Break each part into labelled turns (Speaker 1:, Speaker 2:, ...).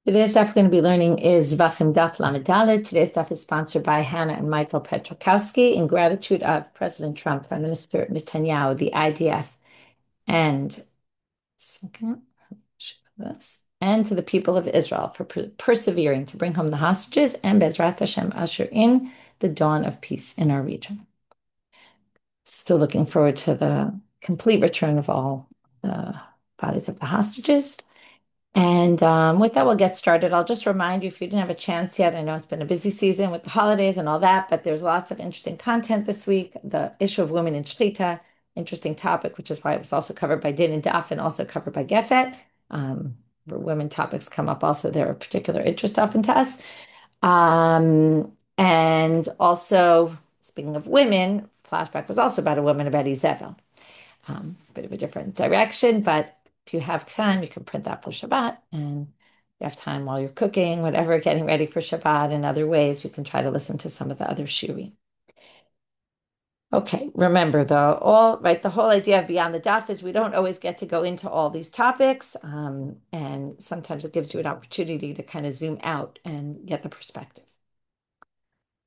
Speaker 1: Today's stuff we're going to be learning is Zevachim Daf Lamed. Today's stuff is sponsored by Hannah and Michael Petrokowski in gratitude of President Trump, Prime Minister Netanyahu, the IDF, and second, and to the people of Israel for persevering to bring home the hostages and Bezrat Hashem usher in the dawn of peace in our region. Still looking forward to the complete return of all the bodies of the hostages. And with that, we'll get started. I'll just remind you, if you didn't have a chance yet, I know it's been a busy season with the holidays and all that, but there's lots of interesting content this week. The issue of women in Shechita, interesting topic, which is why it was also covered by Din and Daf and also covered by Gefet. Where women topics come up also, they're of particular interest often to us. And also, speaking of women, flashback was also about a woman, about Izebel. Bit of a different direction, but if you have time, you can print that for Shabbat, and you have time while you're cooking, whatever, getting ready for Shabbat in other ways, you can try to listen to some of the other shiurim. Okay, remember though, the whole idea of Beyond the Daf is we don't always get to go into all these topics, and sometimes it gives you an opportunity to kind of zoom out and get the perspective.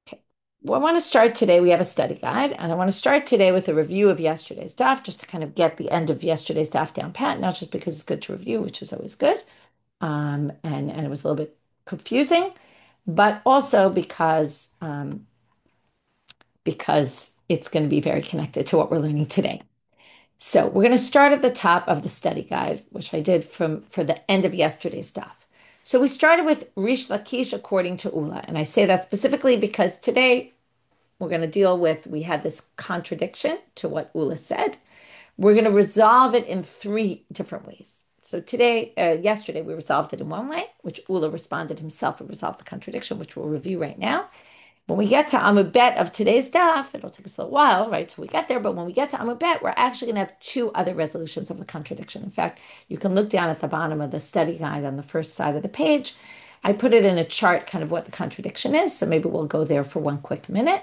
Speaker 1: Okay, well, I want to start today. We have a study guide, and I want to start today with a review of yesterday's daf, just to kind of get the end of yesterday's daf down pat, not just because it's good to review, which is always good, and it was a little bit confusing, but also because it's going to be very connected to what we're learning today. So we're going to start at the top of the study guide, which I did for the end of yesterday's daf. So we started with Reish Lakish according to Ulla, and I say that specifically because today we're going to deal with, we had this contradiction to what Ulla said. We're going to resolve it in three different ways. So yesterday, we resolved it in one way, which Ulla responded himself and resolved the contradiction, which we'll review right now. When we get to Amud Bet of today's daf, it'll take us a little while, right, till we get there. But when we get to Amud Bet, we're actually going to have two other resolutions of the contradiction. In fact, you can look down at the bottom of the study guide on the first side of the page. I put it in a chart, kind of what the contradiction is. So maybe we'll go there for one quick minute,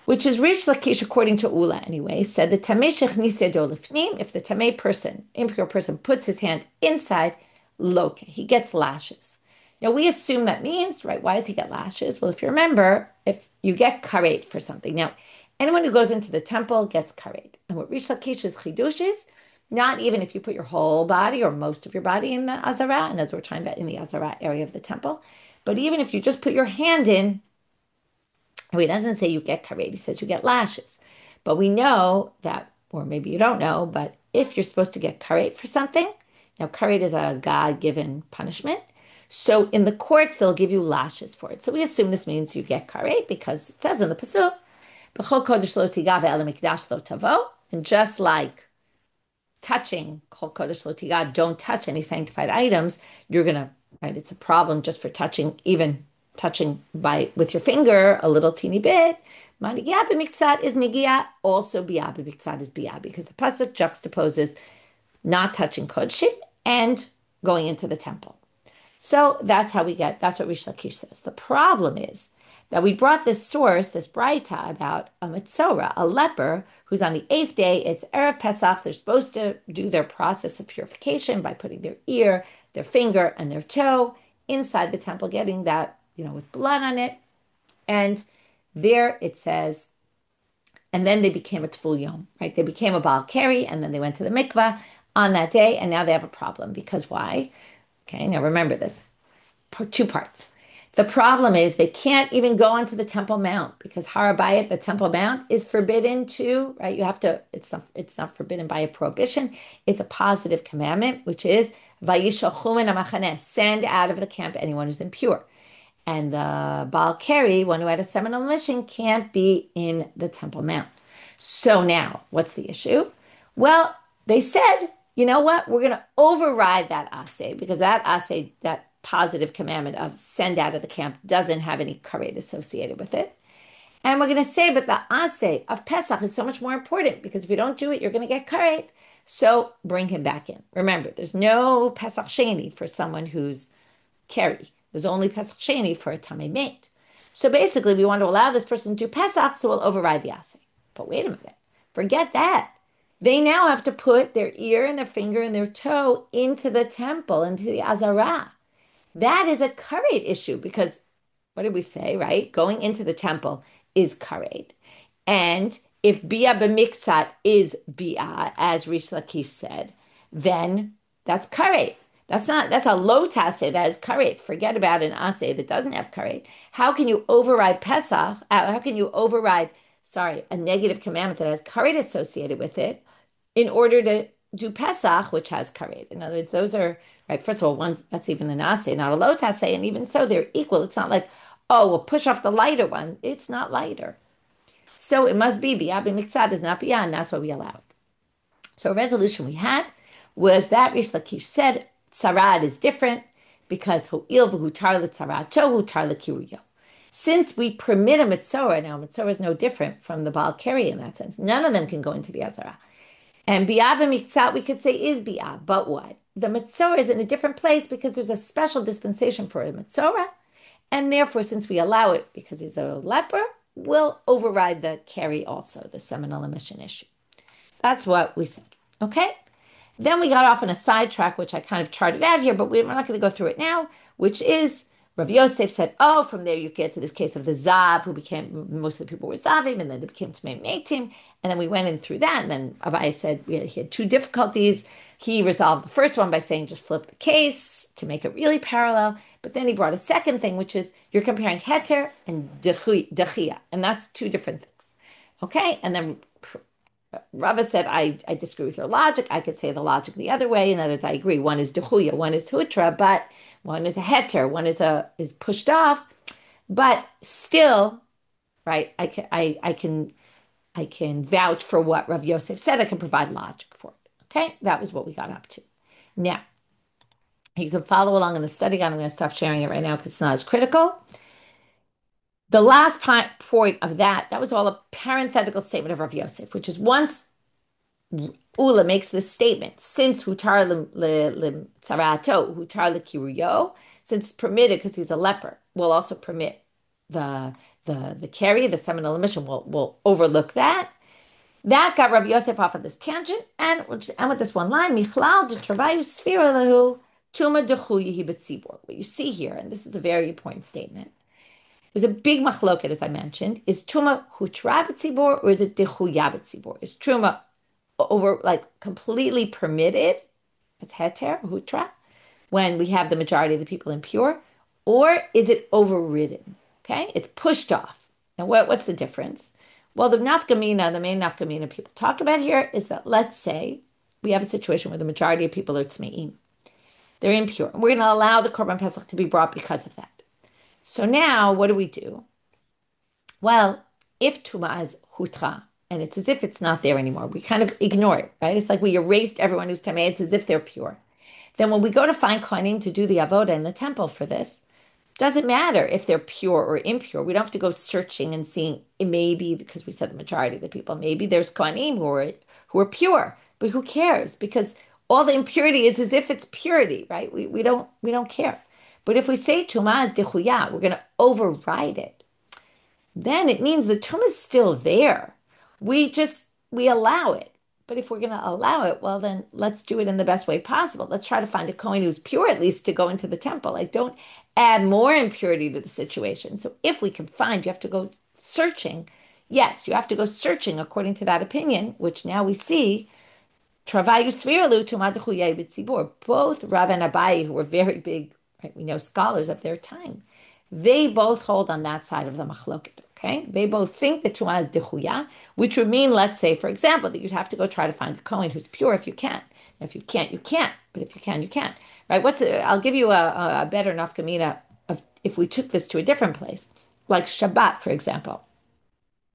Speaker 1: which is Reish Lakish, according to Ulla anyway, said the tamei shechnis yado lifnim, if the tamei person, impure person, puts his hand inside, loke, he gets lashes. Now we assume that means, right, why does he get lashes? Well, if you remember, if you get karet for something. Now, anyone who goes into the temple gets karet. And what Reish Lakish's chidush is, not even if you put your whole body or most of your body in the Azara, and as we're talking about in the Azara area of the temple, but even if you just put your hand in, he doesn't say you get karet, he says you get lashes. But we know that, or maybe you don't know, but if you're supposed to get karet for something, now karet is a God-given punishment. So in the courts, they'll give you lashes for it. So we assume this means you get karet because it says in the pasuk, "B'chol kodesh lo tiga ve'el mikdash lo tavo," and just like touching kol kodesh lo tiga, don't touch any sanctified items, you're gonna, right? It's a problem just for touching, even touching with your finger a little teeny bit. Manigia b'miktzat is nigia, also bia b'miktzat is bia, because the pasuk juxtaposes not touching kodshim and going into the temple. So that's what Reish Lakish says. The problem is that we brought this source, this braita, about a metzora, a leper, who's on the eighth day. It's Erev Pesach. They're supposed to do their process of purification by putting their ear, their finger, and their toe inside the temple, getting that, with blood on it. And there it says, and then they became a tful yom, right? They became a baal keri, and then they went to the mikvah on that day, and now they have a problem. Because why? Okay, now remember this. Two parts. The problem is they can't even go onto the Temple Mount because Har HaBayit, the Temple Mount, is forbidden to, right? You have to, it's not forbidden by a prohibition. It's a positive commandment, which is Vayishalchu min hamachaneh, send out of the camp anyone who's impure. And the Baal Keri, one who had a seminal emission, can't be in the Temple Mount. So now, what's the issue? Well, they said, you know what? We're going to override that assay because that assay, that positive commandment of send out of the camp, doesn't have any karet associated with it. And we're going to say, but the assay of Pesach is so much more important because if you don't do it, you're going to get karet. So bring him back in. Remember, there's no Pesach Sheni for someone who's keri. There's only Pesach Sheni for a tamei mate. So basically, we want to allow this person to do Pesach, so we'll override the assay. But wait a minute. Forget that. They now have to put their ear and their finger and their toe into the temple, into the Azara. That is a karet issue because what did we say, right? Going into the temple is karet. And if bia b'miktzat is bia, as Reish Lakish said, then that's karet. That's a low taseh that is karet. Forget about an aseh that doesn't have karet. How can you override Pesach? How can you override, sorry, a negative commandment that has karet associated with it in order to do Pesach, which has karet? In other words, those are, right, first of all, one's, that's even an aseh, not a low taseh, and even so, they're equal. It's not like, oh, we'll push off the lighter one. It's not lighter. So it must be biyah b'miktzah is not biyah, and that's what we allowed. So a resolution we had was that Reish Lakish said tzarad is different because ho'il v'hutar l'tzarato hutar l'kiruyo. Since we permit a mitzorah, now mitzorah is no different from the Baal Keri in that sense. None of them can go into the Azara. And biyah b'miktzah we could say is biyah, but what? The mitzorah is in a different place because there's a special dispensation for a mitzorah, and therefore, since we allow it because he's a leper, we'll override the carry also, the seminal emission issue. That's what we said. Okay? Then we got off on a sidetrack, which I kind of charted out here, but we're not going to go through it now, which is Rav Yosef said, oh, from there you get to this case of the Zav, who became, most of the people were Zavim, and then they became Tmei Meitim. And then we went in through that, and then Abai said he had two difficulties. He resolved the first one by saying just flip the case to make it really parallel. But then he brought a second thing, which is you're comparing heter and dechia, and that's two different things. Okay? And then Rava said, I disagree with your logic. I could say the logic the other way. In other words, I agree. One is dechuya, one is hutra, but one is a heter, one is pushed off. But still, right, I can vouch for what Rav Yosef said. I can provide logic for it. Okay? That was what we got up to. Now, you can follow along in the study guide. I'm going to stop sharing it right now because it's not as critical. The last point of that was all a parenthetical statement of Rav Yosef, which is once Ulla makes this statement, since hutar tzarato, hutar kiruyo, since it's permitted because he's a leper, we'll also permit the carry, the seminal emission. We'll overlook that. That got Rav Yosef off of this tangent, and we'll just end with this one line: Michlal de travayu sfira lahu tuma dechuyi betzibor. What you see here, and this is a very important statement. There's a big machloket, as I mentioned. Is truma hutra betzibor or is it dechuya betzibor? Is truma over like completely permitted as heter hutra when we have the majority of the people impure, or is it overridden? Okay, it's pushed off. Now, what's the difference? Well, the main nafkamina people talk about here is that let's say we have a situation where the majority of people are tmeim, they're impure, and we're going to allow the korban pesach to be brought because of that. So now, what do? Well, if tuma is hutra, and it's as if it's not there anymore, we kind of ignore it, right? It's like we erased everyone who's tamei. It's as if they're pure. Then when we go to find kohanim to do the avoda in the temple for this, doesn't matter if they're pure or impure. We don't have to go searching and seeing maybe because we said the majority of the people, maybe there's kohanim who are pure, but who cares? Because all the impurity is as if it's purity, right? We don't care. But if we say tuma is dechuya, we're going to override it. Then it means the tuma is still there. We allow it. But if we're going to allow it, well, then let's do it in the best way possible. Let's try to find a kohen who's pure at least to go into the temple. Like, don't add more impurity to the situation. So if we can find, you have to go searching. Yes, you have to go searching according to that opinion, which now we see. Both Rav and Abai, who were very big, right, we know scholars of their time, they both hold on that side of the machloket. Okay, they both think that Tumah is dechuya, which would mean, let's say, for example, that you'd have to go try to find a kohen who's pure if you can. If you can't, you can't. But if you can, you can. Right? I'll give you a better nafkamina of if we took this to a different place, like Shabbat, for example.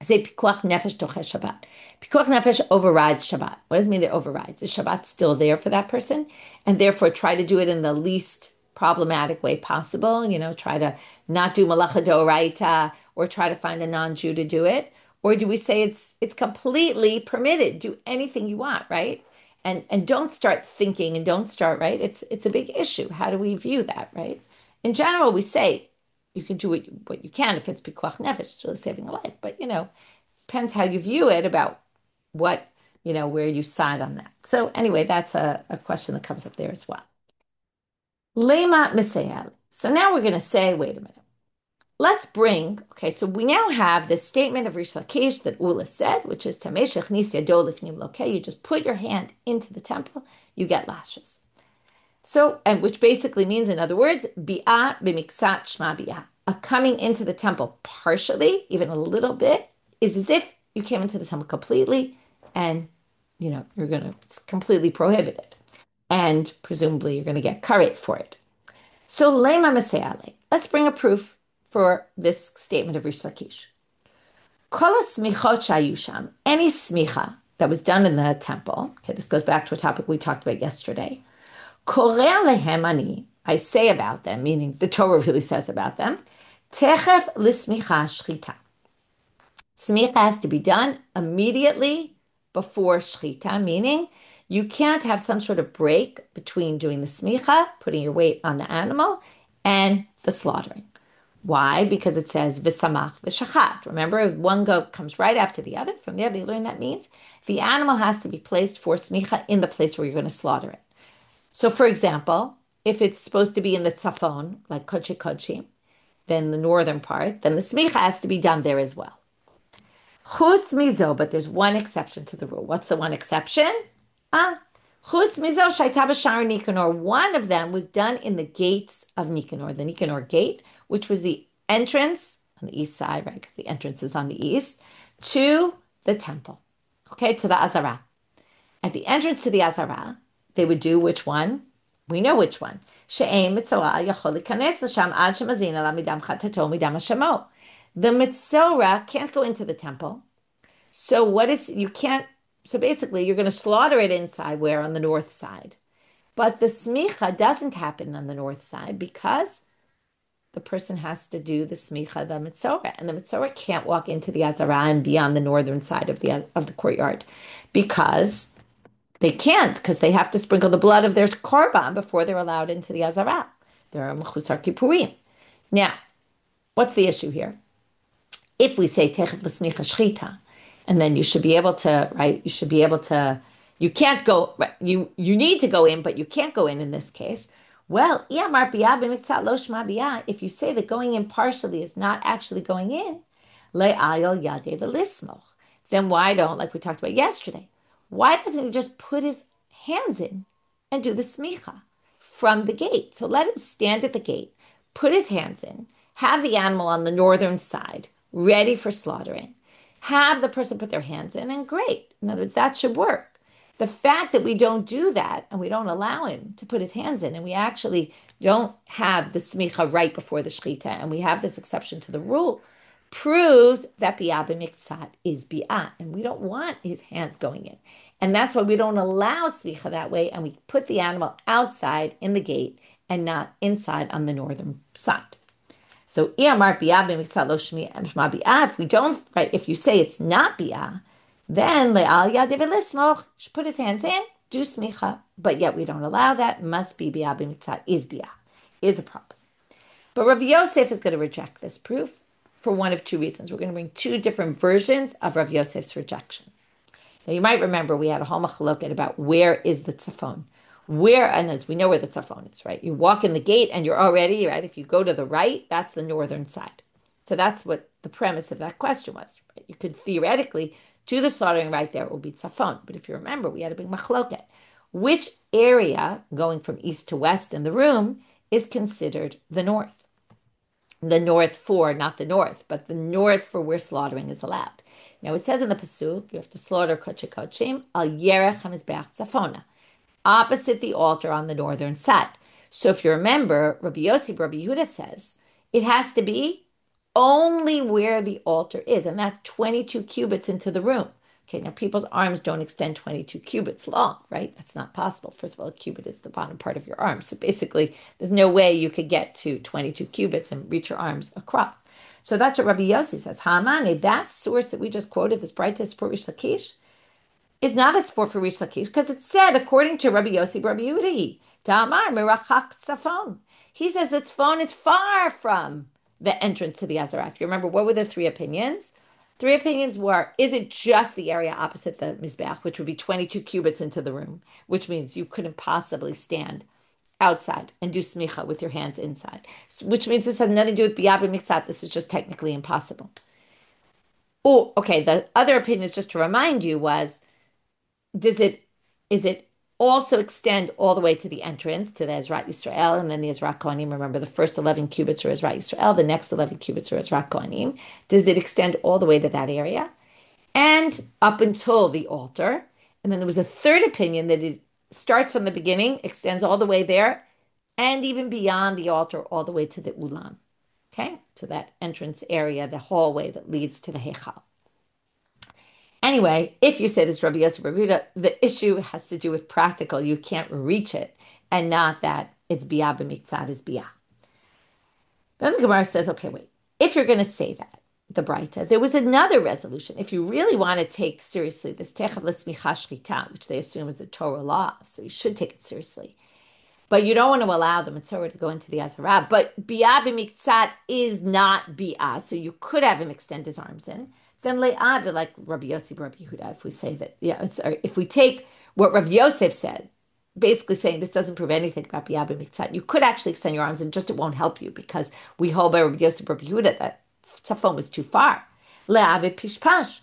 Speaker 1: Say pikuach nefesh toches Shabbat. Pikuach nefesh overrides Shabbat. What does it mean it overrides? Is Shabbat still there for that person? And therefore try to do it in the least problematic way possible. Try to not do malacha d'oraita or try to find a non-Jew to do it. Or do we say it's completely permitted? Do anything you want, right? And don't start thinking and don't start, right? It's a big issue. How do we view that, right? In general, we say you can do what you can if it's pikuach nefesh, it's really saving a life. But, depends how you view it about what, where you side on that. So anyway, that's a question that comes up there as well. Lema misayel. So now we're going to say, wait a minute. Let's bring, okay, so we now have this statement of Reish Lakish that Ulla said, which is Tameshach nis yado lifnim lokeh. You just put your hand into the temple, you get lashes. So, and which basically means, in other words, bi'ah b'miksat shma bi'ah. A coming into the temple partially, even a little bit, is as if you came into the temple completely, and you're gonna, it's completely prohibited. And presumably you're gonna get karet for it. So lema meseale. Let's bring a proof for this statement of Reish Lakish. Kol smichot shayu sham, any smicha that was done in the temple. Okay, this goes back to a topic we talked about yesterday. Koreh lehem ani, I say about them, meaning the Torah really says about them. Techef l'smicha shchita. Smicha has to be done immediately before shchita, meaning you can't have some sort of break between doing the smicha, putting your weight on the animal, and the slaughtering. Why? Because it says v'samach v'shachat. Remember, one goat comes right after the other. From there, they learn that means the animal has to be placed for smicha in the place where you're going to slaughter it. So, for example, if it's supposed to be in the tzafon, like kodesh kodshim, then the northern part, then the smicha has to be done there as well. Chutz mizo, but there's one exception to the rule. What's the one exception? Chutz mizo shaita b'shar Nikanor. One of them was done in the gates of Nikanor, the Nikanor gate, which was the entrance on the east side, right? Because the entrance is on the east, to the temple, okay, to the Azara. At the entrance to the Azara, they would do which one? We know which one. The Mitzorah can't go into the temple. So so basically you're going to slaughter it inside, where on the north side. But the smicha doesn't happen on the north side because the person has to do the smicha, the Mitzorah. And the Mitzorah can't walk into the Azara and be on the northern side of the courtyard because they have to sprinkle the blood of their korban before they're allowed into the Azara. They're mechusar kippurim. Now, what's the issue here? If we say techef l'smicha shchita, and then you should be able to, right? You should be able to. You can't go. Right, you need to go in, but you can't go in this case. Well, if you say that going in partially is not actually going in, then why don't, like we talked about yesterday, why doesn't he just put his hands in and do the smicha from the gate? So let him stand at the gate, put his hands in, have the animal on the northern side, ready for slaughtering, have the person put their hands in, and great. In other words, that should work. The fact that we don't do that and we don't allow him to put his hands in, and we actually don't have the smicha right before the shechita, and we have this exception to the rule, proves that bi'ah b'miktzat is bi'ah, and we don't want his hands going in. And that's why we don't allow smicha that way, and we put the animal outside in the gate and not inside on the northern side. So if we don't, right, if you say it's not bi'ah, then le'al yadiv lismoch, should put his hands in, do smicha, but yet we don't allow that. Must be bi'ah b'mitzat, is bi'ah, is a problem. But Rav Yosef is going to reject this proof for one of two reasons. We're going to bring two different versions of Rav Yosef's rejection. Now you might remember we had a whole machloket about where is the tzafon. And as we know where the tzafon is, right? You walk in the gate and you're already, right? If you go to the right, that's the northern side. So that's what the premise of that question was. Right? You could theoretically do the slaughtering right there, it will be tzafon. But if you remember, we had a big machloket. Which area, going from east to west in the room, is considered the north? The north for, not the north, but the north for where slaughtering is allowed. Now it says in the pasuk, you have to slaughter kodesh kodshim al yerech hamizbeach tzafona, opposite the altar on the northern side. So if you remember, Rabbi Yosef, Rabbi Yehuda says, it has to be only where the altar is, and that's 22 cubits into the room. Okay, now people's arms don't extend 22 cubits long, right? That's not possible. First of all, a cubit is the bottom part of your arm. So basically, there's no way you could get to 22 cubits and reach your arms across. So that's what Rabbi Yossi says. Hamani, that source that we just quoted, this braita support Reish Lakish, is not a support for Reish Lakish because it said, according to Rabbi Yossi, Rabbi Yudi, Damar mirachak tzafon. He says that tzafon is far from the entrance to the Azara. If you remember, what were the three opinions? Three opinions were, is it just the area opposite the Mizbeach, which would be 22 cubits into the room, which means you couldn't possibly stand outside and do smicha with your hands inside, which means this has nothing to do with biyah b'miktzat. This is just technically impossible. Oh, okay. The other opinion is just to remind you was, is it also extend all the way to the entrance to the Ezrat Yisrael and then the Ezrat Kohanim? Remember, the first 11 cubits are Ezrat Yisrael, the next 11 cubits are Ezrat Kohanim. Does it extend all the way to that area and up until the altar? And then there was a third opinion that it starts from the beginning, extends all the way there, and even beyond the altar, all the way to the Ulam, okay, to that entrance area, the hallway that leads to the Heichal. Anyway, if you say this Rabbi Yosef Rabbi Yehuda, the issue has to do with practical. You can't reach it, and not that it's biyah b'miktzat is biyah. Then the Gemara says, okay, wait. If you're going to say that, the braita, there was another resolution. If you really want to take seriously this techav l'smicha shlita, which they assume is a Torah law, so you should take it seriously. But you don't want to allow the mitzvah to go into the Azara. But biyah b'miktzat is not biyah, so you could have him extend his arms in. Then le'ad, like Rabbi Yosef, Rabbi Yehuda, if we say that, if we take what Rav Yosef said, basically saying this doesn't prove anything about biyah b'miktzat, you could actually extend your arms and just it won't help you because we hold by Rabbi Yosef, Rabbi Yehuda that tzafon was too far. Le'ad pishpash.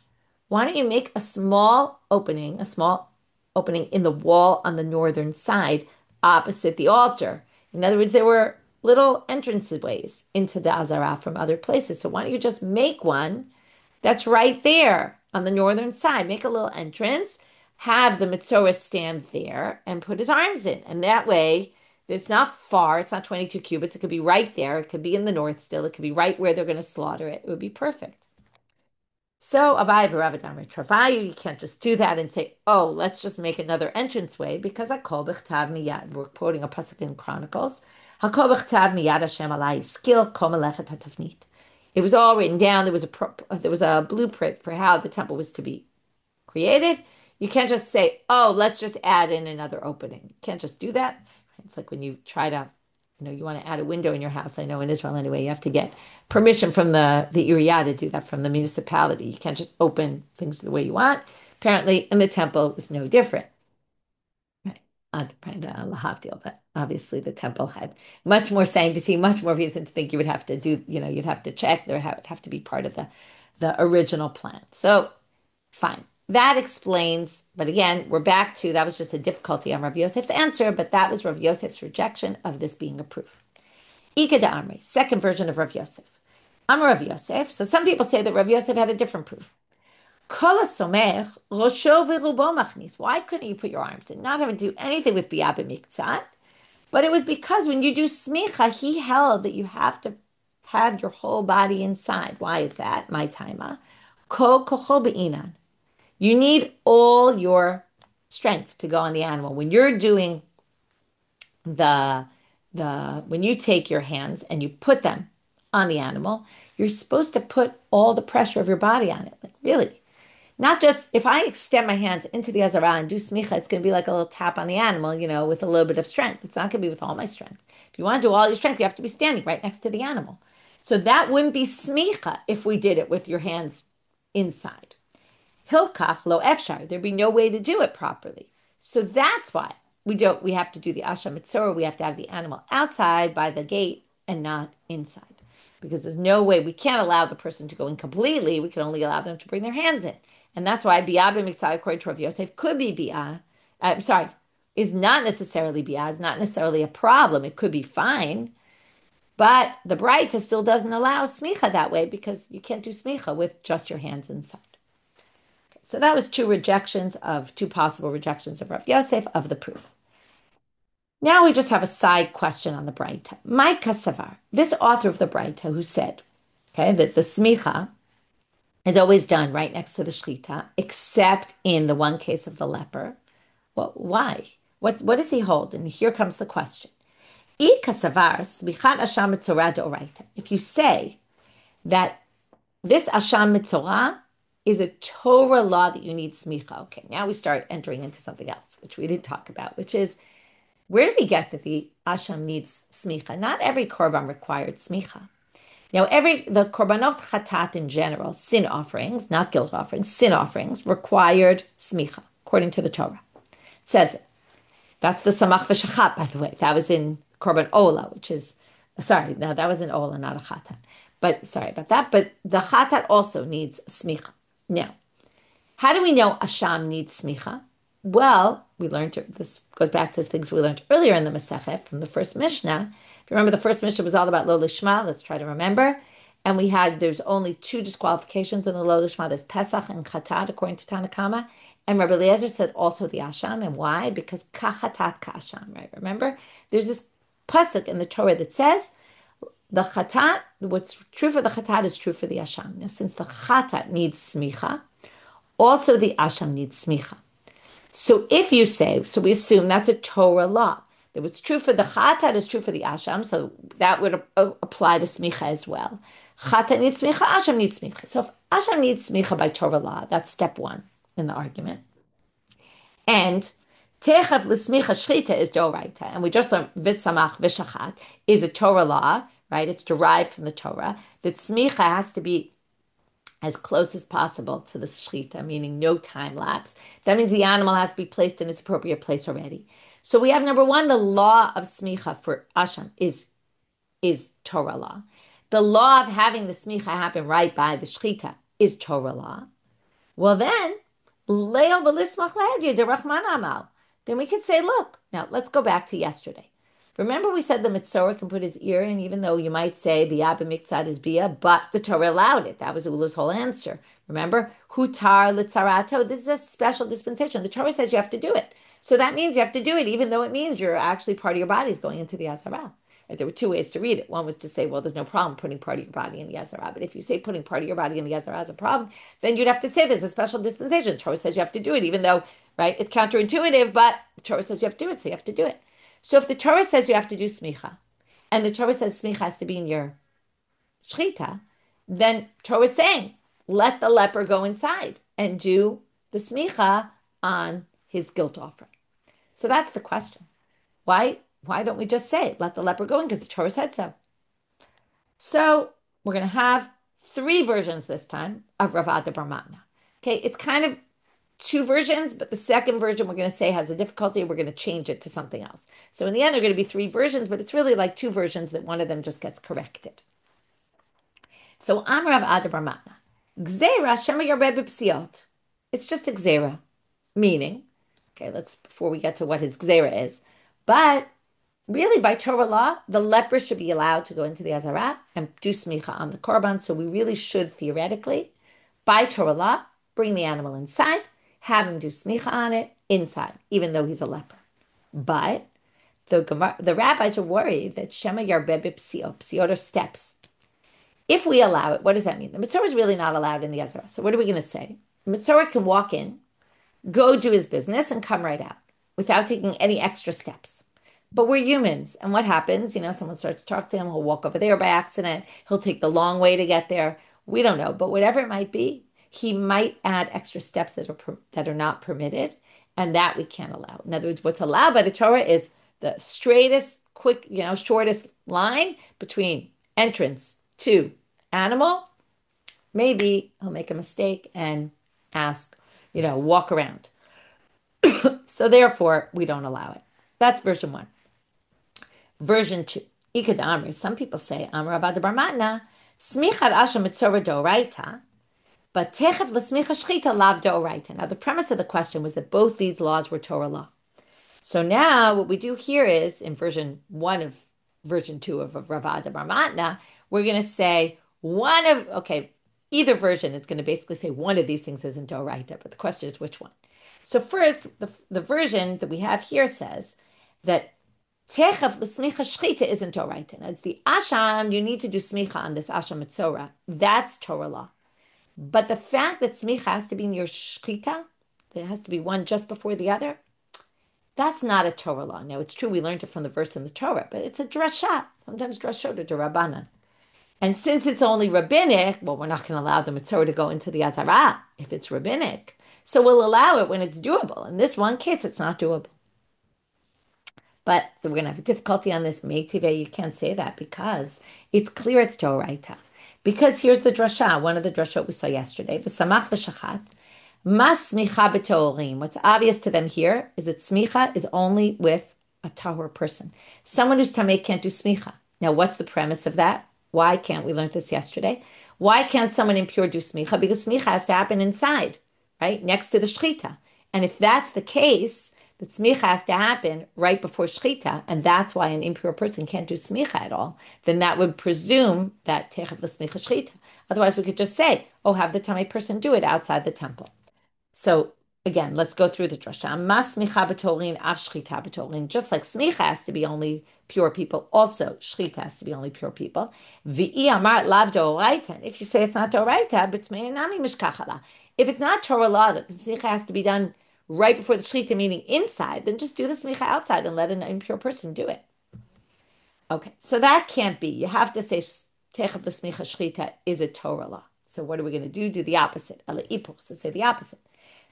Speaker 1: Why don't you make a small opening in the wall on the northern side opposite the altar? In other words, there were little entranceways into the Azara from other places. So why don't you just make one that's right there on the northern side? Make a little entrance, have the Mitzorah stand there and put his arms in. And that way, it's not far. It's not 22 cubits. It could be right there. It could be in the north still. It could be right where they're going to slaughter it. It would be perfect. So, Abai v'Ravadan Travayu, you can't just do that and say, oh, let's just make another entranceway because Hakol b'chtav miyad. We're quoting a pasuk in Chronicles. Hakol b'chtav miyad Hashem alai skil kol melechet hatavnit. It was all written down. There was a blueprint for how the temple was to be created. You can't just say, oh, let's just add in another opening. You can't just do that. It's like when you try to, you want to add a window in your house. I know in Israel anyway, you have to get permission from the Iriyah to do that, from the municipality. You can't just open things the way you want. Apparently in the temple it was no different. But obviously the temple had much more sanctity, much more reason to think you would have to do, you'd have to check, there would have to be part of the original plan. So fine. That explains, but again, we're back to, that was just a difficulty on Rav Yosef's answer, but that was Rav Yosef's rejection of this being a proof. Ika de Amri, second version of Rav Yosef. Amar Rav Yosef, so some people say that Rav Yosef had a different proof. Why couldn't you put your arms in? Not having to do anything with biyah b'miktzat, but it was because when you do smicha, he held that you have to have your whole body inside. Why is that? My timer. Kol kocho be'inan. You need all your strength to go on the animal. When you're doing when you take your hands and you put them on the animal, you're supposed to put all the pressure of your body on it. Like really. Not just, if I extend my hands into the Azara and do smicha, it's going to be like a little tap on the animal, with a little bit of strength. It's not going to be with all my strength. If you want to do all your strength, you have to be standing right next to the animal. So that wouldn't be smicha if we did it with your hands inside. Hilkach lo efshar, there'd be no way to do it properly. So that's why we have to do the Asha Mitzorah, we have to have the animal outside by the gate and not inside. Because there's no way, we can't allow the person to go in completely, we can only allow them to bring their hands in. And that's why biyah b'miktzat, according to Rav Yosef, could be biyah, is not necessarily biyah, is not necessarily a problem, it could be fine. But the braita still doesn't allow smicha that way because you can't do smicha with just your hands inside. So that was two possible rejections of Rav Yosef of the proof. Now we just have a side question on the braita. My kasavar, this author of the braita who said, that the smicha is always done right next to the shlita, except in the one case of the leper. Well, why? What does he hold? And here comes the question. If you say that this asham mitzorah is a Torah law that you need smicha. Okay, now we start entering into something else, which we didn't talk about, which is, where do we get that the asham needs smicha? Not every korban required smicha. Now, the korbanot chatat in general, sin offerings, not guilt offerings, sin offerings, required smicha, according to the Torah. It says it. That's the samach v'shachat, by the way. That was in korban ola, which is, sorry, no, that was in ola, not a chatan. But sorry about that. But the chatat also needs smicha. Now, how do we know asham needs smicha? Well, we learned, this goes back to things we learned earlier in the Masechet from the first Mishnah. If you remember, the first Mishnah was all about lo lishma. Let's try to remember. And there's only two disqualifications in the lo lishma. There's Pesach and chatat, according to Tanakama. And Rabbi Eliezer said also the asham. And why? Because kachatat kasham, right? Remember, there's this pasuk in the Torah that says, the chatat, what's true for the chatat is true for the asham. Now, since the chatat needs smicha, also the asham needs smicha. So if you say, so we assume that's a Torah law, that what's true for the chatat is true for the asham, so that would apply to smicha as well. Chatat needs smicha, asham needs smicha. So if asham needs smicha by Torah law, that's step one in the argument. And techav l'smicha shchita is doraita, and we just learned v'samach v'shachat is a Torah law, right? It's derived from the Torah, that smicha has to be as close as possible to the shechita, meaning no time lapse. That means the animal has to be placed in its appropriate place already. So we have number one, the law of smicha for asham is Torah law. The law of having the smicha happen right by the shechita is Torah law. Well then, leo v'lismach le'edya derachman amal. Then we could say, look, now let's go back to yesterday. Remember we said the Mitzorah can put his ear in, even though you might say biyah b'miktzad is biyah, but the Torah allowed it. That was Ulla's whole answer. Remember? Hutar l'tzarato. This is a special dispensation. The Torah says you have to do it. So that means you have to do it, even though it means you're actually part of your body is going into the Azara. And there were two ways to read it. One was to say, well, there's no problem putting part of your body in the Azara. But if you say putting part of your body in the Azara is a problem, then you'd have to say there's a special dispensation. The Torah says you have to do it, even though, right, it's counterintuitive, but the Torah says you have to do it, so you have to do it. So if the Torah says you have to do smicha, and the Torah says smicha has to be in your shechita, then Torah is saying, let the leper go inside and do the smicha on his guilt offering. So that's the question. Why don't we just say, let the leper go in? Because the Torah said so. So we're going to have three versions this time of Rav Ada bar Matna. Okay, it's kind of two versions, but the second version we're going to say has a difficulty. We're going to change it to something else. So in the end, there are going to be three versions, but it's really like two versions that one of them just gets corrected. So Amar Rav Ada bar Matna, Gzeira Shema Yared B'Psiot. It's just a Gzeira, meaning, okay, before we get to what his Gzeira is, but really by Torah law, the leper should be allowed to go into the Azara and do smicha on the korban. So we really should theoretically, by Torah law, bring the animal inside, have him do smicha on it inside, even though he's a leper. But the rabbis are worried that Shema Yarbeh B'Psiot, Psiot are steps. If we allow it, what does that mean? The Mitzorah is really not allowed in the Azara. So what are we going to say? The Mitzorah can walk in, go do his business, and come right out without taking any extra steps. But we're humans, and what happens? Someone starts to talk to him, he'll walk over there by accident, he'll take the long way to get there. We don't know, but whatever it might be, he might add extra steps that are not permitted, and that we can't allow. In other words, what's allowed by the Torah is the straightest, shortest line between entrance to animal. Maybe he'll make a mistake and ask, walk around. So therefore, we don't allow it. That's version one. Version two. Ikad Amri. Some people say, Amar Rav Ada bar Matna, Smichad Asha Mitzorah Doraita, but Techav L'Smicha Shchita Lav Doraita. Now, the premise of the question was that both these laws were Torah law. So now what we do here is, in version two of Rav Ada bar Matna, we're going to say either version is going to basically say one of these things isn't Doraita, but the question is which one. So first, the version that we have here says that Techav l'smicha shchita isn't Doraita. As the asham, you need to do smicha on this asham mitzorah. That's Torah law. But the fact that smicha has to be in your shchita, there has to be one just before the other, that's not a Torah law. Now, it's true we learned it from the verse in the Torah, but it's a drasha. Sometimes drashot are Rabbanit. And since it's only rabbinic, well, we're not going to allow the mitzorah to go into the Azara if it's rabbinic. So we'll allow it when it's doable. In this one case, it's not doable. But we're going to have a difficulty on this. Meitive, you can't say that because it's clear it's Doraita. Because here's the drasha, one of the drashot we saw yesterday. V'samach v'shachat. Mas smicha b'torim. What's obvious to them here is that smicha is only with a tahor person. Someone who's tamei can't do smicha. Now, what's the premise of that? Why can't we learn this yesterday? Why can't someone impure do smicha? Because smicha has to happen inside, right, next to the shechita. And if that's the case, the smicha has to happen right before shechita, and that's why an impure person can't do smicha at all. Then that would presume that techav l'smicha shechita. Otherwise, we could just say, "Oh, have the tamei person do it outside the temple." So again, let's go through the drasha. Mas smicha b'torin, av shchita b'torin. Just like smicha has to be only pure people, also shchita has to be only pure people. V'i amar lav doraita. If you say it's not doraita, b'tmei nami mishkachala. If it's not Torah law that the smicha has to be done right before the shchita, meaning inside, then just do the smicha outside and let an impure person do it. Okay, so that can't be. You have to say techav the smicha shchita is a Torah law. So what are we going to do? Do the opposite. Ala ipur. So say the opposite.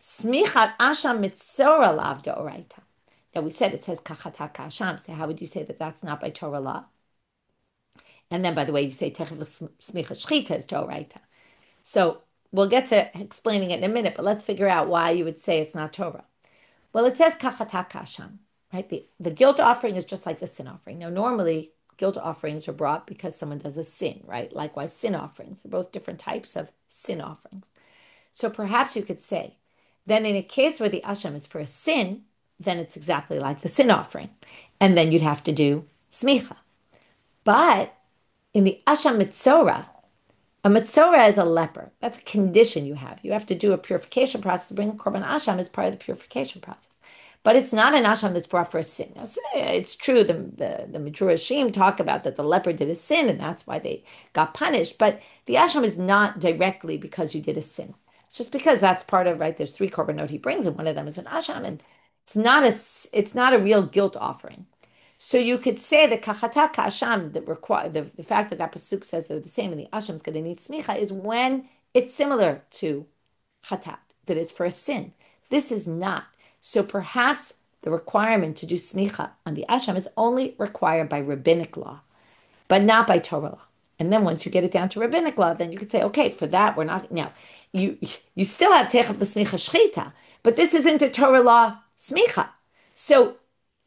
Speaker 1: Smichat asham mitzora lav deoraita. Now we said it says kachata kasham. So how would you say that that's not by Torah law? And then, by the way, you say techav smicha shchita is deoraita. So we'll get to explaining it in a minute, but let's figure out why you would say it's not Torah. Well, it says kachata kasham, right? The guilt offering is just like the sin offering. Now, normally guilt offerings are brought because someone does a sin, right? Likewise, sin offerings. They're both different types of sin offerings. So perhaps you could say, then in a case where the asham is for a sin, then it's exactly like the sin offering. And then you'd have to do smicha. But in the asham mitzora, a mitzora is a leper. That's a condition you have. You have to do a purification process to bring a korban asham as part of the purification process. But it's not an asham that's brought for a sin. Now, it's true, the Midrashim talk about that the leper did a sin and that's why they got punished. But the asham is not directly because you did a sin. It's just because that's part of, right, there's 3 korbanot he brings and one of them is an asham, and it's not a real guilt offering. So you could say the kachata kasham, the fact that pasuk says they're the same and the asham is going to need smicha is when it's similar to chatat, that it's for a sin. This is not. So perhaps the requirement to do smicha on the asham is only required by rabbinic law, but not by Torah law. And then once you get it down to rabbinic law, then you could say, okay, for that we're not. Now, you still have techav the smicha shchita, but this isn't a Torah law smicha. So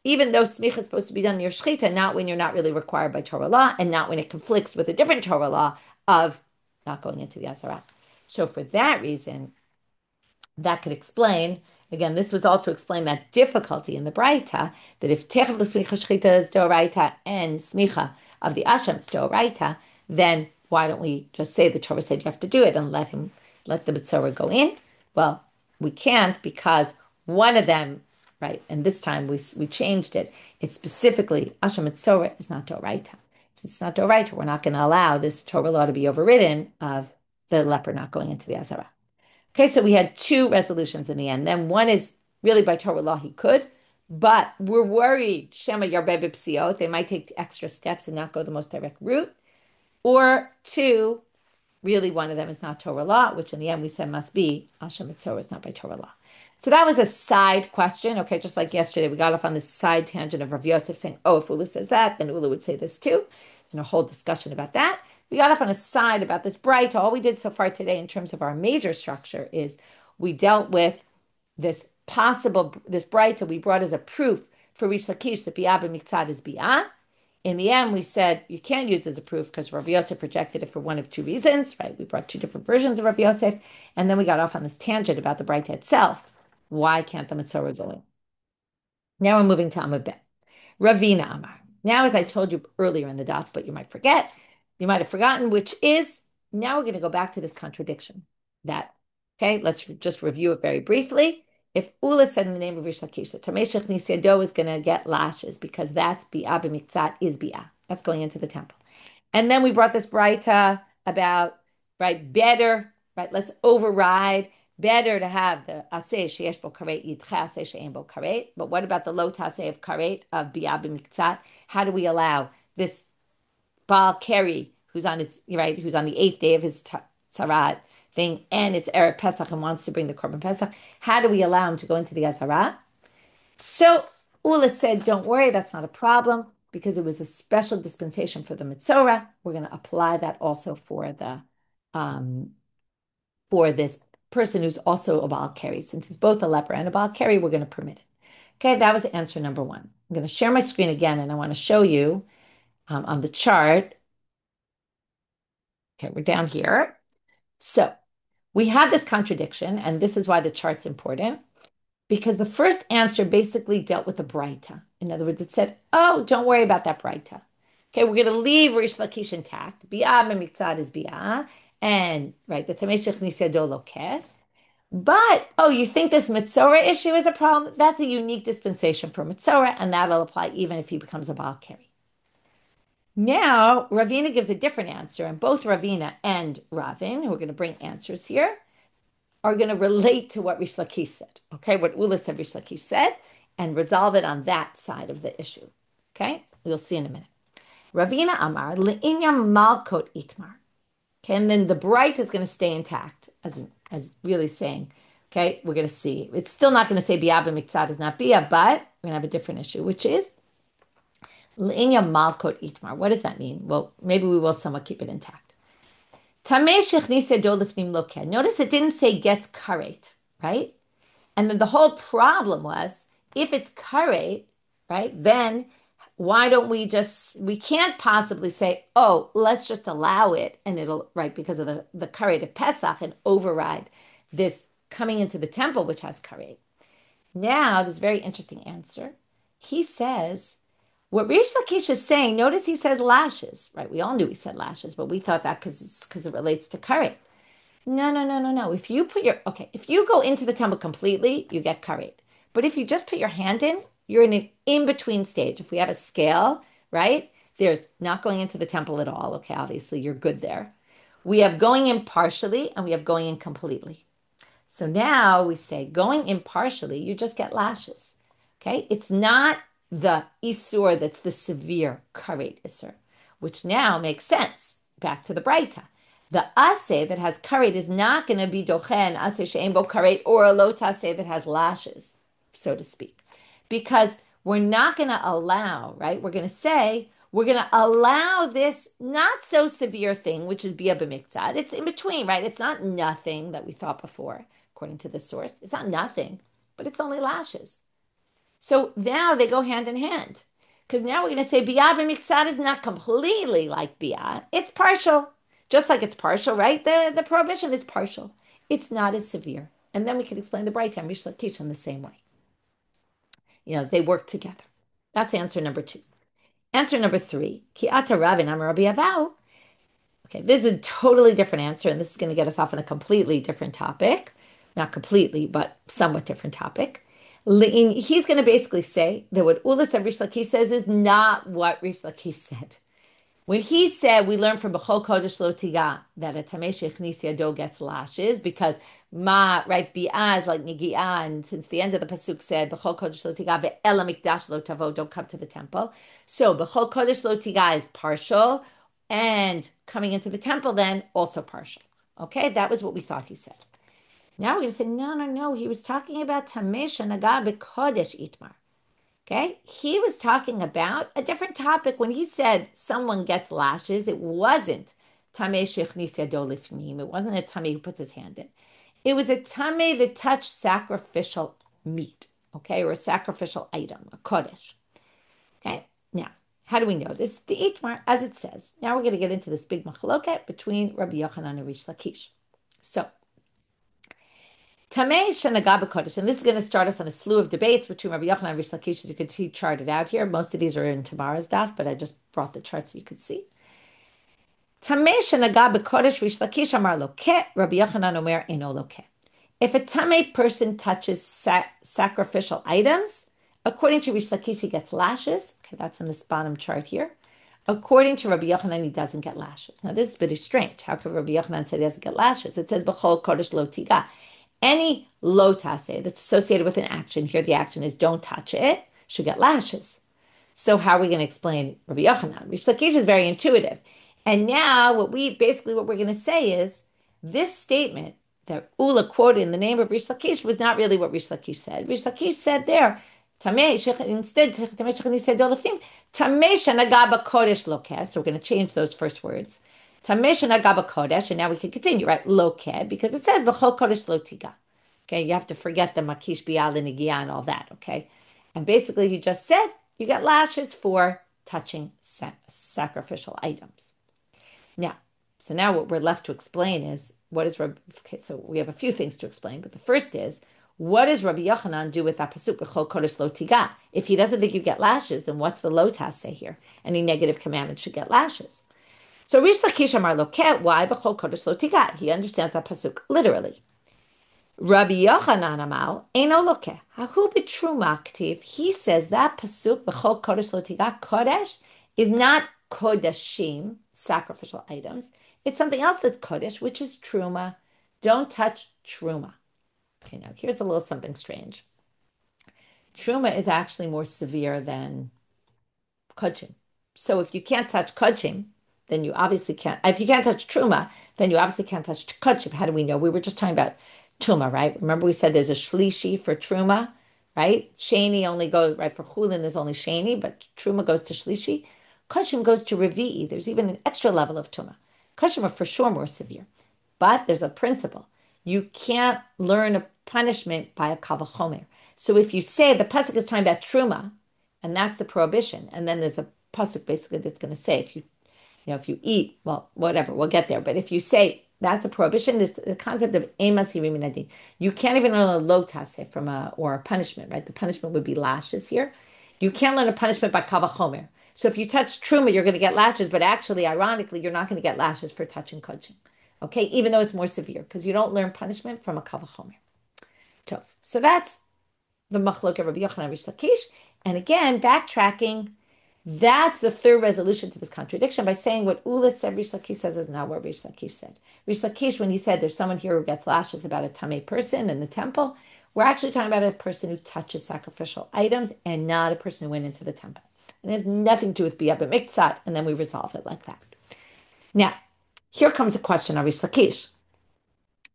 Speaker 1: even though smicha is supposed to be done near shchita, not when you're not really required by Torah law, and not when it conflicts with a different Torah law of not going into the Azara. So for that reason, that could explain. Again, this was all to explain that difficulty in the braita, that if techav l'smicha shchita is doraita and smicha of the asham is doraita, then why don't we just say the Torah said you have to do it and let the mitzvah go in? Well, we can't because one of them, right, and this time we changed it. It's specifically asham mitzvah is not doraita. Since it's not doraita, we're not going to allow this Torah law to be overridden of the leper not going into the Azara. Okay, so we had 2 resolutions in the end. Then one is really by Torah law he could, but we're worried, Shema Yarbeh B'Psiot, they might take extra steps and not go the most direct route. Or 2, really one of them is not Torah law, which in the end we said must be Asham Mitzvah is not by Torah law. So that was a side question. Okay, just like yesterday, we got off on this side tangent of Rav Yosef saying, oh, if Ulla says that, then Ulla would say this too. And a whole discussion about that. We got off on a side about this braita. All we did so far today in terms of our major structure is we dealt with this braita we brought as a proof for Reish Lakish that bi'ah b'miktzad is bi'ah. In the end, we said you can't use this as a proof because Rav Yosef rejected it for one of 2 reasons, right? We brought 2 different versions of Rav Yosef, and then we got off on this tangent about the braita itself. Why can't the mitzvah go in? Now we're moving to Amud Bet. Ravina Amar. Now, as I told you earlier in the daf, but you might have forgotten, which is, now we're going to go back to this contradiction. Okay, let's just review it very briefly. If Ulla said in the name of Reish Lakish that Tamei Shechnis Yado is going to get lashes because that's bi'ah b'miktzat is bi'ah. That's going into the temple. And then we brought this braita about, right, better, right, let's override, better to have the aseh sheyesh bo karet yidcha aseh she'en bo karet. But what about the lo taseh of karet, of bi'ah b'miktzat? How do we allow this Baal Keri, who's on the 8th day of his tzarat thing, and it's Erev Pesach and wants to bring the korban Pesach? How do we allow him to go into the Azara? So Ulla said, don't worry, that's not a problem, because it was a special dispensation for the Mitzorah. We're going to apply that also for this person who's also a Baal Keri. Since he's both a leper and a Baal Keri, we're going to permit it. Okay, that was answer number one. I'm going to share my screen again, and I want to show you on the chart. Okay, we're down here. So we had this contradiction, and this is why the chart's important, because the first answer basically dealt with a braita. In other words, it said, oh, don't worry about that braita. Okay, we're going to leave Reish Lakish intact. Bi'ah memitzad is bi'ah. And, right, the Tamei Shechnis Yado Lokeh. But, oh, you think this Mitzorah issue is a problem? That's a unique dispensation for Mitzorah, and that'll apply even if he becomes a Baal Keri. Now, Ravina gives a different answer, and both Ravina and Ravin, who are going to bring answers here, are going to relate to what Reish Lakish said, okay? What Ulla said, Reish Lakish said, and resolve it on that side of the issue, okay? We'll see in a minute. Ravina Amar, Le'inyam Malkot Itmar. Okay, and then the bright is going to stay intact, as really saying, okay, we're going to see. It's still not going to say Biyah b'miktzad is not Biyah, but we're going to have a different issue, which is Le'inyam Malkot Itmar. What does that mean? Well, maybe we will somewhat keep it intact. Notice it didn't say gets karet, right? And then the whole problem was, if it's karet, right, then why don't we can't possibly say, oh, let's just allow it, and it'll, right, because of the karet of Pesach, and override this coming into the temple, which has karet. Now, this very interesting answer. He says, what Reish Lakish is saying, notice he says lashes, right? We all knew he said lashes, but we thought that because it relates to karet. No. If you go into the temple completely, you get karet. But if you just put your hand in, you're in an in-between stage. If we have a scale, right? There's not going into the temple at all. Okay, obviously you're good there. We have going in partially, and we have going in completely. So now we say going in partially, you just get lashes. Okay, it's not the isur that's the severe karet isur, which now makes sense. Back to the braita. The aseh that has karet is not going to be dochen aseh she'en bo karet, or a lo taseh that has lashes, so to speak, because we're not going to allow, right? We're going to say we're going to allow this not so severe thing, which is biyah b'miktzad. It's in between, right? It's not nothing that we thought before, according to this source. It's not nothing, but it's only lashes. So now they go hand in hand, because now we're going to say biyah b'miktzad is not completely like biyah. It's partial. Just like it's partial, right? The prohibition is partial. It's not as severe. And then we can explain the braita and Reish Lakish in the same way. They work together. That's answer number two. Answer number three, Ki ata Ravin Amar Rabbi Avau. Okay, this is a totally different answer, and this is going to get us off on a completely different topic. Not completely, but somewhat different topic. He's going to basically say that what Ulla said Reish Lakish says is not what Reish Lakish said. When he said, we learned from B'chol Kodesh Lo Tiga that a Tamei Shechnis Yado gets lashes because right, Bi'ah is like Nigi'ah, and since the end of the Pasuk said, B'chol Kodesh Lo Tiga ve'ela mikdash lo tavo, don't come to the temple. So B'chol Kodesh Lo Tiga is partial, and coming into the temple then also partial. Okay, that was what we thought he said. Now we're going to say, no, he was talking about Tamei Shenaga B'Kodesh Itmar. Okay, he was talking about a different topic. When he said someone gets lashes, it wasn't tamei shechnis yado lifnim. It wasn't a tamei who puts his hand in. It was a tamei that touched sacrificial meat, okay, or a sacrificial item, a kodesh. Okay, now, how do we know this? To Itmar, as it says. Now we're going to get into this big machloket between Rabbi Yochanan and Reish Lakish. So, Tamei shenaga b'kodesh, and this is going to start us on a slew of debates between Rabbi Yochanan and Reish Lakish, as you can see charted out here. Most of these are in tomorrow's daf, but I just brought the chart so you could see. Tamei shenaga b'kodesh, Reish Lakish amar lokeh, Rabbi Yochanan omer eno lokeh. If a tamei person touches sacrificial items, according to Reish Lakish, he gets lashes. Okay, that's in this bottom chart here. According to Rabbi Yochanan, he doesn't get lashes. Now, this is very strange. How could Rabbi Yochanan say he doesn't get lashes? It says b'chol kodesh lo tiga. Any lo taseh that's associated with an action, here the action is don't touch it, should get lashes. So how are we going to explain Rabbi Yochanan? Reish Lakish is very intuitive. And now what we're going to say is this statement that Ulla quoted in the name of Reish Lakish was not really what Reish Lakish said. Reish Lakish said there, instead, Tamei shanaga b'kodesh lokeh. So we're going to change those first words. Tameshana gaba kodesh, and now we can continue, right? Lokeh, because it says b'chol kodesh lo tiga. Okay, you have to forget the makish bial nigia and all that. Okay, and basically he just said you get lashes for touching sacrificial items. Now what we're left to explain is what is Rabbi. Okay, so we have a few things to explain, but the first is what does Rabbi Yochanan do with that pasuk b'chol kodesh lo tiga? If he doesn't think you get lashes, then what's the lotas say here? Any negative commandment should get lashes. So Reish Lakish amar loket, why b'chol kodesh lo tiga? He understands that pasuk literally. Rabbi Yochanan amal eno lokeh hahu b'truma ktiv. He says that pasuk b'chol kodesh lo tiga, kodesh is not kodeshim, sacrificial items. It's something else that's kodesh, which is truma. Don't touch truma. Okay, now here's a little something strange. Truma is actually more severe than kodshim. So if you can't touch kodshim, then you obviously can't. If you can't touch truma, then you obviously can't touch kodshim. How do we know? We were just talking about truma, right? Remember we said there's a shlishi for truma, right? Sheni only goes, right, for chulin there's only sheni, but truma goes to shlishi. Kodshim goes to revi'i. There's even an extra level of truma. Kodshim are for sure more severe. But there's a principle. You can't learn a punishment by a kal v'chomer. So if you say the pasuk is talking about truma, and that's the prohibition, and then there's a pasuk basically that's going to say if you eat, well, whatever, we'll get there. But if you say that's a prohibition, there's the concept of emas hiriminadin. You can't even learn a lotase from or a punishment, right? The punishment would be lashes here. You can't learn a punishment by kal v'chomer. So if you touch truma, you're going to get lashes, but actually, ironically, you're not going to get lashes for touching kodshim. Okay, even though it's more severe, because you don't learn punishment from a kal v'chomer. So that's the machlok of Rabbi Yochanan Reish Lakish. And again, backtracking, that's the third resolution to this contradiction by saying what Ulla said, Reish Lakish says is not what Reish Lakish said. Reish Lakish, when he said there's someone here who gets lashes about a tamei person in the temple, we're actually talking about a person who touches sacrificial items and not a person who went into the temple. And it has nothing to do with biyah b'miktzat, and then we resolve it like that. Now, here comes a question of Reish Lakish.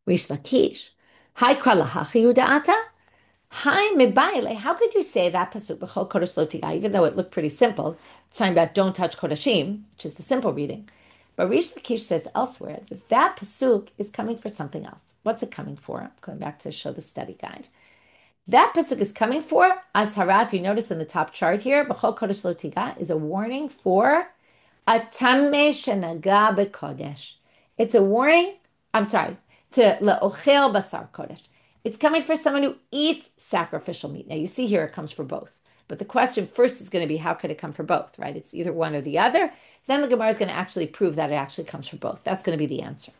Speaker 1: Reish Lakish, Hi kralahachi uda'ata? Hi mebaile. How could you say that pasuk b'chol kodesh lo tiga, even though it looked pretty simple? It's talking about don't touch kodeshim, which is the simple reading. But Reish Lakish says elsewhere that that pasuk is coming for something else. What's it coming for? I'm going back to show the study guide. That pasuk is coming for Azara. If you notice in the top chart here, b'chol kodesh lo tiga is a warning for a tameh shenaga b'kodesh. It's a warning. I'm sorry, to le'ochel basar kodesh. It's coming for someone who eats sacrificial meat. Now you see here it comes for both. But the question first is going to be how could it come for both, right? It's either one or the other. Then the Gemara is going to actually prove that it actually comes for both. That's going to be the answer.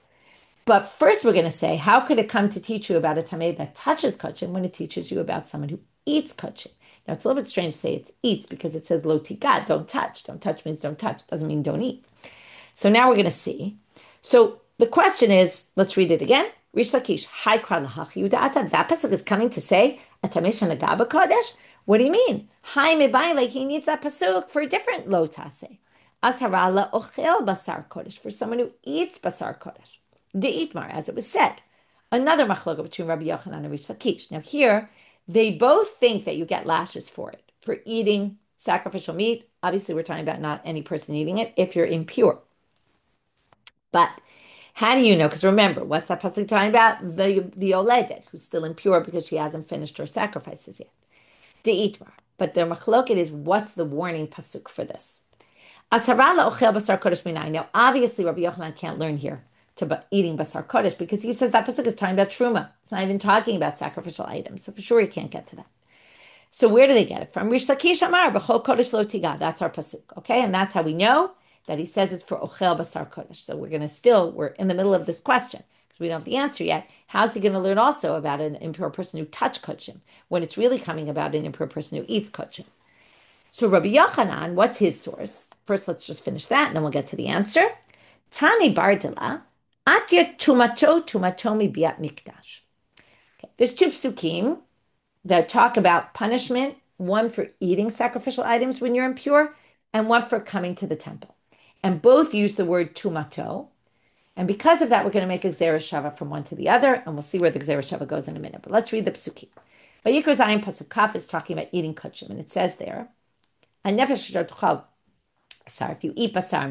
Speaker 1: But first we're going to say, how could it come to teach you about a tameh that touches kodshim when it teaches you about someone who eats kodshim? Now it's a little bit strange to say it eats because it says lo tiga, don't touch. Don't touch means don't touch. It doesn't mean don't eat. So now we're going to see. So the question is, let's read it again. Reish Lakish, Hi kralahachi uda'ata. That pasuk is coming to say a tameh shenaga b'kodesh. What do you mean? Hi mebai, like he needs that pasuk for a different lo taseh. Azara le'ochel basar kodesh, for someone who eats basar kodesh. De'itmar, as it was said. Another machloka between Rabbi Yochanan and Reish Lakish. Now here, they both think that you get lashes for it, for eating sacrificial meat. Obviously, we're talking about not any person eating it if you're impure. But how do you know? Because remember, what's that pasuk talking about? The Yoledet, who's still impure because she hasn't finished her sacrifices yet. De'itmar. But their machloket is, what's the warning pasuk for this? Azara le'ochel basar kodesh minai. Now, obviously, Rabbi Yochanan can't learn here to eating basar kodesh because he says that pasuk is talking about truma. It's not even talking about sacrificial items. So for sure, he can't get to that. So where do they get it from? Reish Lakish amar b'chol kodesh lo tiga. That's our pasuk, okay? And that's how we know that he says it's for ochel basar kodesh. So we're in the middle of this question because we don't have the answer yet. How's he going to learn also about an impure person who touched kodshim when it's really coming about an impure person who eats kodshim? So Rabbi Yochanan, what's his source? First, let's just finish that, and then we'll get to the answer. Tani bardila, atya tumato mi biat mikdash. Okay. There's two psukim that talk about punishment, one for eating sacrificial items when you're impure, and one for coming to the temple. And both use the word tumato. And because of that, we're going to make a gzera shava from one to the other, and we'll see where the gzera shava goes in a minute. But let's read the psukim. Vayikra Zayin pasuk kaf is talking about eating kodshim, and it says there, "Anefesh Sorry, if you eat basar,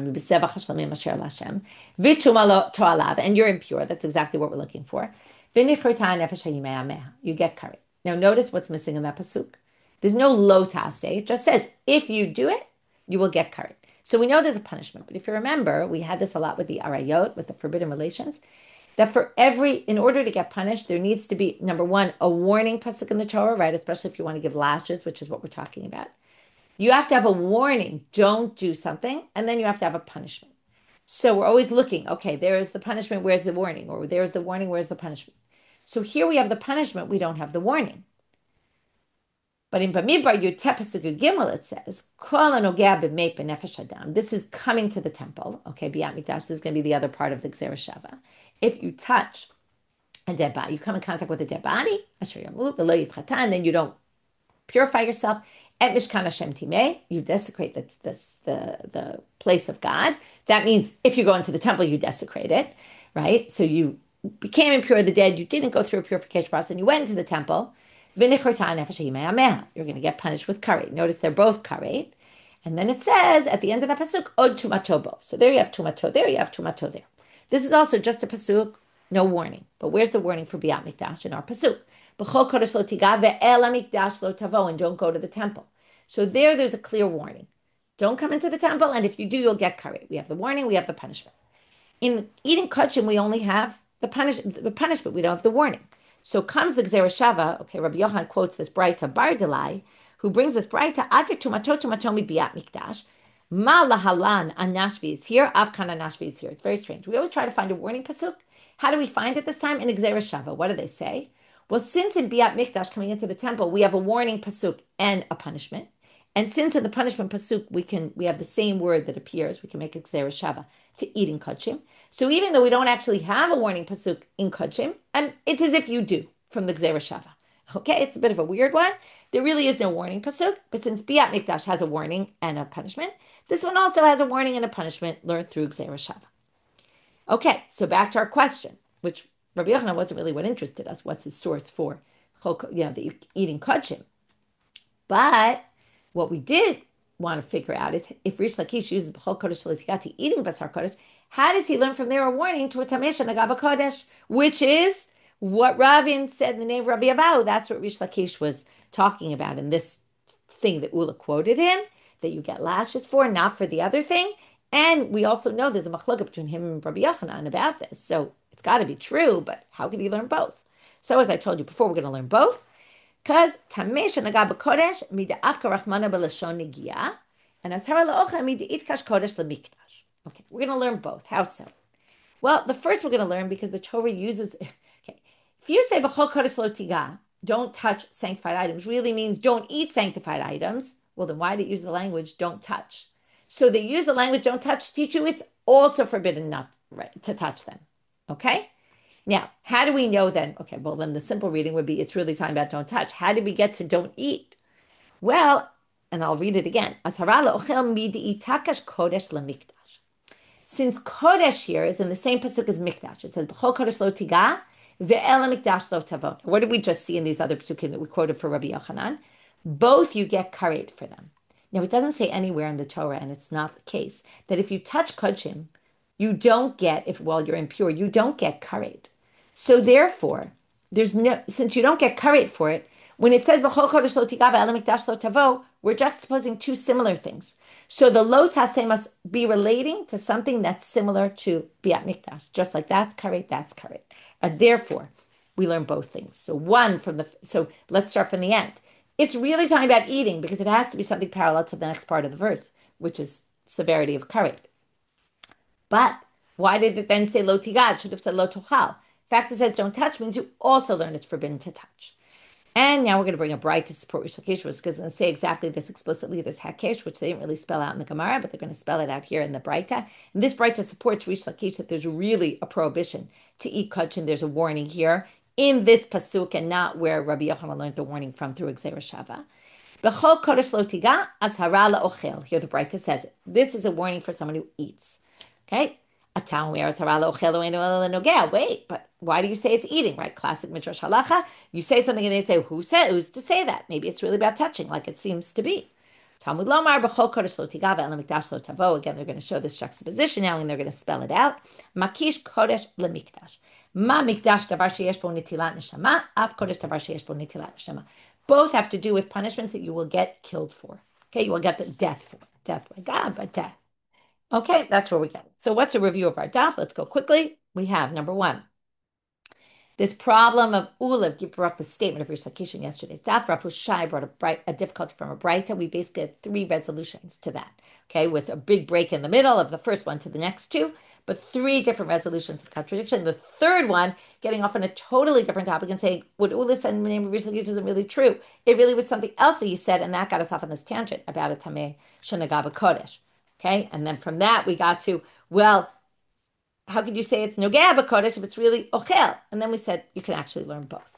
Speaker 1: and you're impure, that's exactly what we're looking for. You get curry. Now notice what's missing in that pasuk. There's no lo tase. It just says, if you do it, you will get curry. So we know there's a punishment. But if you remember, we had this a lot with the arayot, with the forbidden relations, that in order to get punished, there needs to be, number one, a warning pasuk in the Torah, right? Especially if you want to give lashes, which is what we're talking about. You have to have a warning, don't do something, and then you have to have a punishment. So we're always looking, okay, there's the punishment, where's the warning? Or there's the warning, where's the punishment? So here we have the punishment, we don't have the warning. But in Bamidbar Yuteh Pasuk Gimel it says, Kol hanogea b'meit b'nefesh adam. This is coming to the temple. Okay, B'yat Mikdash, this is going to be the other part of the Gzera Shava. If you touch a dead body, you come in contact with a dead body, Asher Yamut, V'lo Yitzchatan, then you don't purify yourself. At Mishkan Hashem Timeh, you desecrate the place of God. That means if you go into the temple, you desecrate it, right? So you became impure, the dead, you didn't go through a purification process, and you went into the temple. You're going to get punished with curry. Notice they're both curry. And then it says at the end of the pasuk, od tumatobo. So there you have tumato there, you have tumato there. This is also just a pasuk, no warning. But where's the warning for B'yat Mikdash in our pasuk? B'chol kodesh lo tiga ve'el hamikdash lo tavo, and don't go to the temple. So there's a clear warning. Don't come into the temple, and if you do, you'll get curry. We have the warning, we have the punishment. In eating kachim, we only have the punishment. We don't have the warning. So comes the Gzera Shava. Okay, Rabbi Yochanan quotes this braita Bar Delai, who brings this braita Ate tumato tumatomi b'yat mikdash. Ma lahalan anashvi is here. Avkan anashvi is here. It's very strange. We always try to find a warning pasuk. How do we find it this time in Gzera Shava? What do they say? Well, since in B'yat Mikdash coming into the temple, we have a warning pasuk and a punishment. And since in the punishment pasuk we have the same word that appears, we can make it Gzera Shava to eating kachim. So even though we don't actually have a warning pasuk in kachim, and it's as if you do from the Gzera Shava. Okay, it's a bit of a weird one. There really is no warning pasuk, but since B'yat Mikdash has a warning and a punishment, this one also has a warning and a punishment learned through Gzera Shava. Okay, so back to our question, which Rabbi Yochanan wasn't really what interested us. What's his source for, the eating kachim? But what we did want to figure out is if Reish Lakish uses b'chol kodesh l'tikati eating basar kodesh, how does he learn from there a warning to a tamesha nagaba kodesh, which is what Ravin said in the name of Rabbi Abahu. That's what Reish Lakish was talking about in this thing that Ulla quoted him, that you get lashes for, not for the other thing. And we also know there's a machlokah between him and Rabbi Yochanan about this. So it's got to be true, but how could he learn both? So as I told you before, we're going to learn both. Because tamesha nagaba kodesh mida'afka rachmana b'lashon negia, and Azara la'ocha mida'itkash kodesh lemikdash. Okay, we're going to learn both. How so? Well, the first we're going to learn because the Torah uses. Okay, if you say b'chol kodesh lo tiga, don't touch sanctified items, really means don't eat sanctified items. Well, then why did it use the language don't touch? So they use the language don't touch to teach you it's also forbidden not to touch them. Okay. Now, how do we know then? Okay, well, then the simple reading would be it's really talking about don't touch. How did we get to don't eat? Well, and I'll read it again. Since Kodesh here is in the same pasuk as Mikdash, it says, B'chol Kodesh lo tiga, ve'el mikdash lo tavon. What did we just see in these other pasukim that we quoted for Rabbi Yochanan? Both you get karet for them. Now, it doesn't say anywhere in the Torah, and it's not the case, that if you touch kodshim, you don't get, you're impure, you don't get karet. So therefore, since you don't get karet for it, when it says b'chol kodesh lo tiga ve'el mikdash lo tavo, we're juxtaposing two similar things. So the lo taseh must be relating to something that's similar to b'yat mikdash, just like that's karet, that's karet. And therefore, we learn both things. So let's start from the end. It's really talking about eating because it has to be something parallel to the next part of the verse, which is severity of karet. But why did it then say lo tiga? It should have said lo tochal. The fact it says don't touch means you also learn it's forbidden to touch. And now we're going to bring a braita to support Reish Lakish, which is going to say exactly this explicitly, this hakesh, which they didn't really spell out in the Gemara, but they're going to spell it out here in the braita. And this braita supports Reish Lakish that there's really a prohibition to eat kachim. There's a warning here in this pasuk and not where Rabbi Yochanan learned the warning from through Gzera Shava. B'chol kodesh lo tiga azara la'ochel. Here the braita says it. This is a warning for someone who eats. Okay? Wait, but why do you say it's eating, right? Classic midrash halacha. You say something and they say, who's to say that? Maybe it's really about touching, like it seems to be. Talmud lomar b'chol kodesh lo tigav ve'el hamikdash lo tavo. Again, they're going to show this juxtaposition now, and they're going to spell it out. Makish kodesh lemikdash. Ma mikdash davar sheyesh bo nitilat neshama. Av kodesh davar sheyesh bo nitilat neshama. Both have to do with punishments that you will get killed for. Okay, you will get the death for. Death by God, but death. Okay, that's where we get it. So what's a review of our daf? Let's go quickly. We have number one, this problem of Ulla brought the statement of Reish Lakish in yesterday's daf. Rav Hoshaya brought a difficulty from a braita. We basically had three resolutions to that. Okay, with a big break in the middle of the first one to the next two, but three different resolutions of contradiction. The third one, getting off on a totally different topic and saying, what Ulla said in the name of Reish Lakish isn't really true. It really was something else that he said, and that got us off on this tangent about a tameh shenagah b'kodesh. Okay, and then from that we got to, well, how could you say it's nogea b'kodesh if it's really ochel? And then we said you can actually learn both.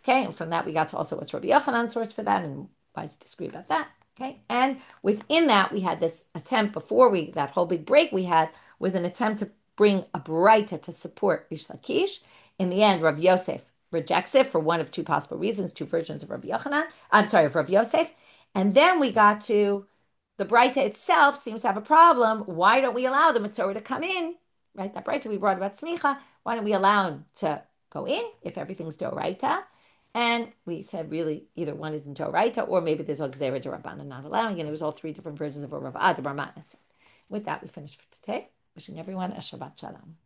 Speaker 1: Okay, and from that we got to also what's Rabbi Yochanan's source for that, and why is disagree about that? Okay, and within that we had this attempt before that whole big break we had was an attempt to bring a braita to support Reish Lakish. In the end, Rav Yosef rejects it for one of two possible reasons, two versions of Rabbi Yochanan. I'm sorry, of Rav Yosef, and then we got to the braita itself seems to have a problem. Why don't we allow the Mitzorah to come in? Right, that braita we brought about smicha. Why don't we allow him to go in if everything's doraita? And we said really either one isn't doraita or maybe there's Azara to Rabbanit not allowing, and it was all three different versions of a Rav Ad Rabbanit. With that, we finished for today. Wishing everyone a Shabbat Shalom.